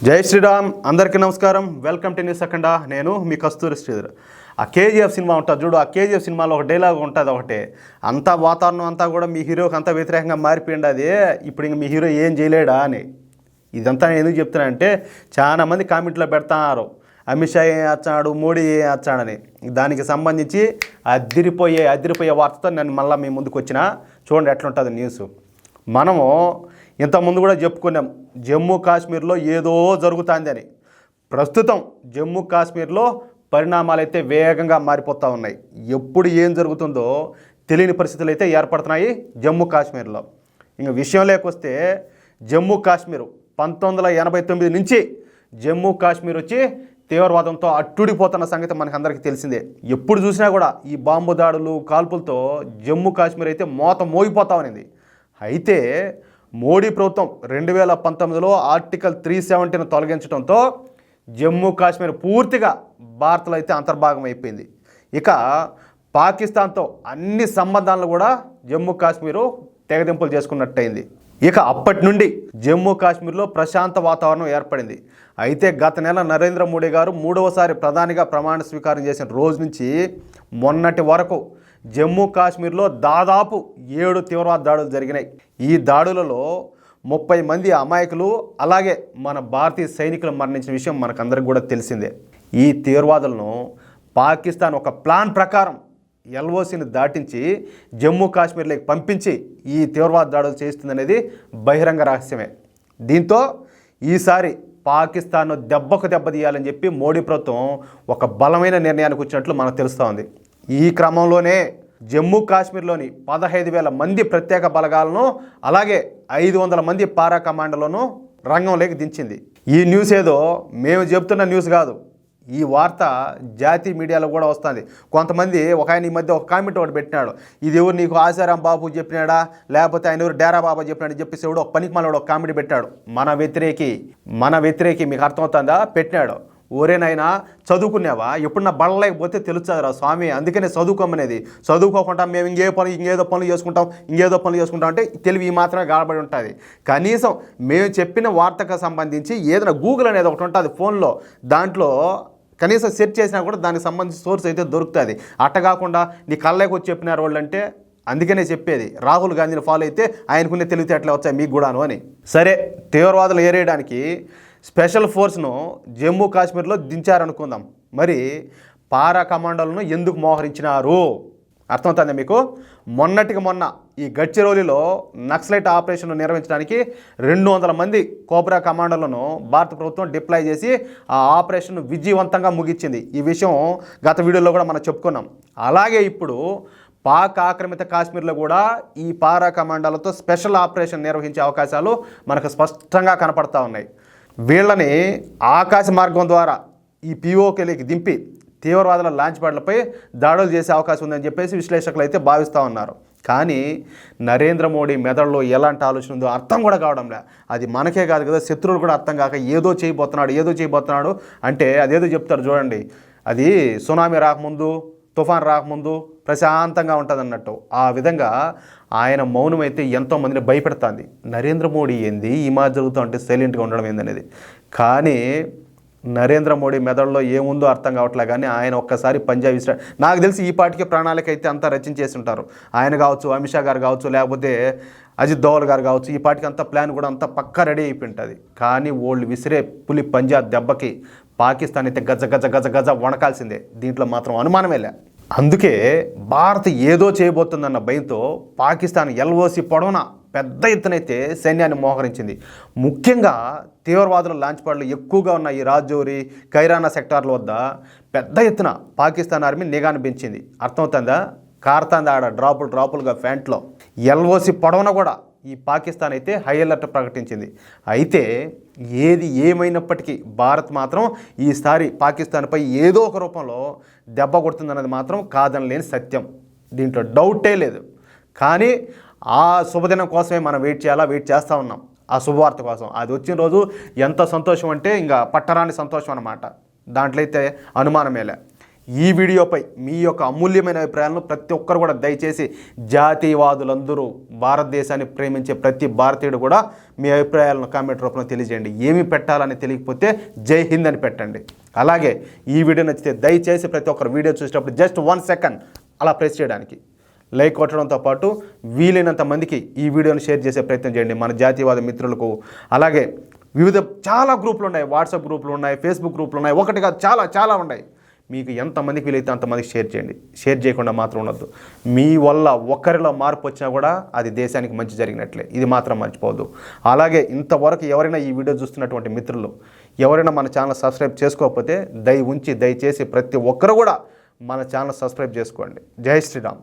జై శ్రీరామ్. అందరికీ నమస్కారం. వెల్కమ్ టు న్యూస్ అఖండ. నేను మీ కస్తూరి శ్రీధర్. ఆ కేజీఎఫ్ సినిమా ఉంటుంది చూడు, ఆ కేజీఎఫ్ సినిమాలో ఒక డైలాగ్ ఉంటుంది ఒకటే, అంతా వాతావరణం అంతా కూడా మీ హీరోకి అంతా వ్యతిరేకంగా మారిపోయింది. అది ఇప్పుడు ఇంక మీ హీరో ఏం చేయలేడా అని. ఇదంతా నేను ఎందుకు చెప్తున్నానంటే, చాలామంది కామెంట్లో పెడతారు అమిత్ షా ఏం వచ్చాడు, మోడీ ఏం వచ్చాడని. దానికి సంబంధించి అదిరిపోయే వార్తతో నేను మళ్ళీ మీ ముందుకు వచ్చిన. చూడండి ఎట్లుంటుంది న్యూస్. మనము ఇంతకుముందు కూడా చెప్పుకున్నాం, జమ్మూ కాశ్మీర్లో ఏదో జరుగుతుంది అని. ప్రస్తుతం జమ్మూ కాశ్మీర్లో పరిణామాలు అయితే వేగంగా మారిపోతూ ఉన్నాయి. ఎప్పుడు ఏం జరుగుతుందో తెలియని పరిస్థితులు అయితే ఏర్పడుతున్నాయి జమ్మూ కాశ్మీర్లో. ఇంక విషయం లేకొస్తే, జమ్మూ కాశ్మీర్ 1989 నుంచి జమ్మూ కాశ్మీర్ వచ్చి తీవ్రవాదంతో అట్టుడిపోతున్న సంగతి మనకందరికీ తెలిసిందే. ఎప్పుడు చూసినా కూడా ఈ బాంబు దాడులు, కాల్పులతో జమ్మూ కాశ్మీర్ అయితే మోగిపోతా ఉన్నది. అయితే మోడీ ప్రభుత్వం 2019లో ఆర్టికల్ 370ను తొలగించడంతో జమ్మూ కాశ్మీర్ పూర్తిగా భారత్లో అయితే అంతర్భాగం అయిపోయింది. ఇక పాకిస్తాన్తో అన్ని సంబంధాలను కూడా జమ్మూ కాశ్మీరు తెగదింపులు చేసుకున్నట్టయింది. ఇక అప్పటి నుండి జమ్మూ కాశ్మీర్లో ప్రశాంత వాతావరణం ఏర్పడింది. అయితే గత నెల నరేంద్ర మోడీ గారు 3వసారి ప్రధానిగా ప్రమాణ స్వీకారం చేసిన రోజు నుంచి మొన్నటి వరకు జమ్మూ కాశ్మీర్లో దాదాపు 7 తీవ్రవాద దాడులు జరిగినాయి. ఈ దాడులలో 30 మంది అమాయకులు, అలాగే మన భారతీయ సైనికులు మరణించిన విషయం మనకందరికి కూడా తెలిసిందే. ఈ తీవ్రవాదులను పాకిస్తాన్ ఒక ప్లాన్ ప్రకారం ఎల్ఓసిని దాటించి జమ్మూ కాశ్మీర్లోకి పంపించి ఈ తీవ్రవాద దాడులు చేస్తుందనేది బహిరంగ రహస్యమే. దీంతో ఈసారి పాకిస్తాన్ను దెబ్బతీయాలని చెప్పి మోడీ ప్రభుత్వం ఒక బలమైన నిర్ణయానికి వచ్చినట్లు మనకు తెలుస్తూ ఉంది. ఈ క్రమంలోనే జమ్మూ కాశ్మీర్లోని 15,000 మంది ప్రత్యేక బలగాలను, అలాగే 500 మంది పారా కమాండోలను రంగంలోకి దించింది. ఈ న్యూస్ ఏదో మేము చెప్తున్న న్యూస్ కాదు. ఈ వార్త జాతీయ మీడియాలో కూడా వస్తుంది. కొంతమంది ఆయన ఈ మధ్య ఒక కామెంట్ ఒకటి పెట్టినాడు, ఇది ఎవరు నీకు ఆశారాం బాబు చెప్పినాడా, లేకపోతే ఆయన ఎవరు డేరా బాబా చెప్పినాడు చెప్పేసి ఎవడు ఒక పనికి మనోడు ఒక కామెంట్ పెట్టాడు. మన వ్యతిరేకి మీకు అర్థమవుతుందా పెట్టినాడు. ఓరేనైనా చదువుకునేవా, ఎప్పుడు నా బళ్ళలేకపోతే తెలుస్తుందిరా స్వామి, అందుకనే చదువుకోమనేది. చదువుకోకుండా మేము ఇంకేదో పనులు చేసుకుంటాం అంటే తెలివి ఈ మాత్రమే గాడబడి ఉంటుంది. కనీసం మేము చెప్పిన వార్తకు సంబంధించి ఏదైనా గూగుల్ అనేది ఒకటి ఉంటుంది ఫోన్లో, దాంట్లో కనీసం సెర్చ్ చేసినా కూడా దానికి సంబంధించి సోర్స్ అయితే దొరుకుతుంది. అట్టకాకుండా నీ కళ్ళకి వచ్చి చెప్పినారు వాళ్ళు అంటే, అందుకనే చెప్పేది రాహుల్ గాంధీని ఫాలో అయితే ఆయనకునే తెలివితేటలే వచ్చాయి మీకు కూడాను అని. సరే, తీవ్రవాదులు ఏరేయడానికి స్పెషల్ ఫోర్స్ను జమ్మూ కాశ్మీర్లో దించారనుకుందాం. మరి పారా కమాండోలను ఎందుకు మోహరించినారు అర్థమవుతుంది మీకు. మొన్న ఈ గడ్చిరోలిలో నక్సలైట్ ఆపరేషన్ నిర్వహించడానికి 200 మంది కోబ్రా కమాండోలను భారత ప్రభుత్వం డిప్లాయ్ చేసి ఆ ఆపరేషన్ విజయవంతంగా ముగించింది. ఈ విషయం గత వీడియోలో కూడా మనం చెప్పుకున్నాం. అలాగే ఇప్పుడు పాక్ ఆక్రమిత కాశ్మీర్లో కూడా ఈ పారా కమాండోలతో స్పెషల్ ఆపరేషన్ నిర్వహించే అవకాశాలు మనకు స్పష్టంగా కనపడతా ఉన్నాయి. వీళ్ళని ఆకాశ మార్గం ద్వారా ఈ పిఓకేలోకి దింపి తీవ్రవాదుల లాంచ్ ప్యాడ్లపై దాడులు చేసే అవకాశం ఉందని చెప్పేసి విశ్లేషకులు అయితే భావిస్తూ ఉన్నారు. కానీ నరేంద్ర మోడీ మెదడులో ఎలాంటి ఆలోచన ఉందో అర్థం కూడా కావడంలే. అది మనకే కాదు కదా, శత్రువులు కూడా అర్థం కాక ఏదో చేయబోతున్నాడు అంటే అదేదో చెప్తారు చూడండి, అది సునామీ రాకముందు, తుఫాన్ రాకముందు ప్రశాంతంగా ఉంటుంది అన్నట్టు. ఆ విధంగా ఆయన మౌనం అయితే ఎంతోమందిని భయపెడుతుంది. నరేంద్ర మోడీ ఏంది ఈ మాదిరి జరుగుతూ అంటే సైలెంట్గా ఉండడం ఏందనేది. కానీ నరేంద్ర మోడీ మెదడులో ఏముందో అర్థం కావట్లే. కానీ ఆయన ఒక్కసారి పంజాబ్ నాకు తెలిసి ఈ పాటికి ప్రణాళిక అయితే అంతా రచించేసి ఉంటారు. ఆయన కావచ్చు, అమిత్ షా గారు కావచ్చు, లేకపోతే అజిత్ దోవల్ గారు కావచ్చు, ఈ పాటికి అంతా ప్లాన్ కూడా అంతా పక్కా రెడీ అయిపోయి ఉంటుంది. కానీ వాళ్ళు విసిరే పులి పంజాబ్ దెబ్బకి పాకిస్తాన్ అయితే గజ వణకాల్సిందే. దీంట్లో మాత్రం అనుమానమేలే. అందుకే భారత్ ఏదో చేయబోతుందన్న భయంతో పాకిస్తాన్ ఎల్ఓసి పొడవున పెద్ద ఎత్తునైతే సైన్యాన్ని మోహరించింది. ముఖ్యంగా తీవ్రవాదుల లాంచ్ ప్యాడ్లు ఎక్కువగా ఉన్న ఈ రాజౌరి, కైరానా సెక్టార్ల వద్ద పెద్ద ఎత్తున పాకిస్తాన్ ఆర్మీ నిఘాను పెంచింది. అర్థమవుతుందా? కారుతాంది ఆడ డ్రాపులుగా ఫ్యాంట్లో. ఎల్ఓసి పొడవున కూడా ఈ పాకిస్తాన్ అయితే హై అలర్ట్ ప్రకటించింది. అయితే ఏది ఏమైనప్పటికీ భారత్ మాత్రం ఈసారి పాకిస్తాన్పై ఏదో ఒక రూపంలో దెబ్బ కొడుతుందన్నది మాత్రం కాదనలేని సత్యం. దీంట్లో డౌటే లేదు. కానీ ఆ శుభదినం కోసమే మనం వెయిట్ చేస్తూ ఉన్నాం. ఆ శుభవార్త కోసం. అది వచ్చిన రోజు ఎంత సంతోషం అంటే ఇంకా పట్టరాని సంతోషం అన్నమాట. దాంట్లో అయితే అనుమానమేలే. ఈ వీడియోపై మీ యొక్క అమూల్యమైన అభిప్రాయాలను ప్రతి ఒక్కరు కూడా దయచేసి జాతీయవాదులందరూ భారతదేశాన్ని ప్రేమించే ప్రతి భారతీయుడు కూడా మీ అభిప్రాయాలను కామెంట్ రూపంలో తెలియజేయండి. ఏమి పెట్టాలని తెలియకపోతే జై హింద్ అని పెట్టండి. అలాగే ఈ వీడియో నచ్చితే దయచేసి ప్రతి ఒక్కరు వీడియో చూసేటప్పుడు జస్ట్ 1 సెకండ్ అలా ప్రెస్ చేయడానికి లైక్ కొట్టడంతో పాటు వీలైనంత మందికి ఈ వీడియోని షేర్ చేసే ప్రయత్నం చేయండి మన జాతీయవాద మిత్రులకు. అలాగే వివిధ చాలా గ్రూపులు ఉన్నాయి, వాట్సాప్ గ్రూపులు ఉన్నాయి, ఫేస్బుక్ గ్రూపులు ఉన్నాయి, ఒకటి కాదు చాలా ఉన్నాయి. మీకు ఎంతమందికి వీలైతే అంతమందికి షేర్ చేయండి. షేర్ చేయకుండా మాత్రం ఉండద్దు. మీ వల్ల ఒక్కరిలో మార్పు వచ్చినా కూడా అది దేశానికి మంచి జరిగినట్లే, ఇది మాత్రం మర్చిపోవద్దు. అలాగే ఇంతవరకు ఎవరైనా ఈ వీడియో చూస్తున్నటువంటి మిత్రులు ఎవరైనా మన ఛానల్ సబ్స్క్రైబ్ చేసుకోకపోతే దయచేసి ప్రతి ఒక్కరు కూడా మన ఛానల్ సబ్స్క్రైబ్ చేసుకోండి. జై శ్రీరామ్.